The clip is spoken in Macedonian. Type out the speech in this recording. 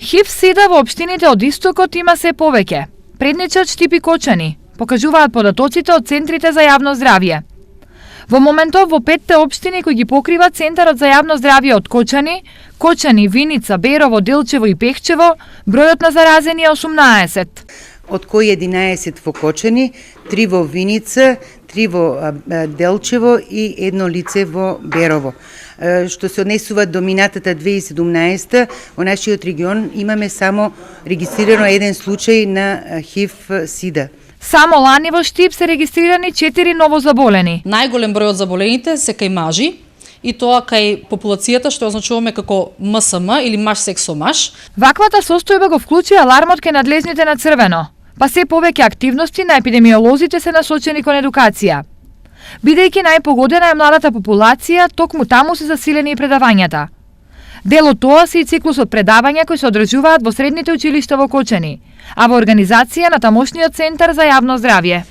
ХИВ-сида во општините од Истокот има се повеќе. Предничат Штипи Кочани, покажуваат податоците од центрите за јавно здравје. Во моментов во 5 општини кои ги покрива Центарот за јавно здравје од Кочани, Виница, Берово, Делчево и Пехчево, бројот на заразени е 18. Од кои 11 во Кочани, 3 во Виница, 3 во Делчево и едно лице во Берово. Што се однесува до минатата 2017, во нашиот регион имаме само регистрирано еден случај на ХИВ-сида. Само лани во Штип се регистрирани 4 новозаболени. Најголем број од заболените се кај мажи, и тоа кај популацијата што означуваме како МСМ или маж секс со маж. Ваквата состојба го вклучи алармот кај надлежните на Црвено, па се повеќе активности на епидемиолозите се насочени кон едукација. Бидејќи најпогодена е младата популација, токму таму се засилени и предавањата. Дел од тоа се и циклус од предавања кои се одржуваат во средните училишта во Кочани, а во организација на тамошниот Центар за јавно здравје.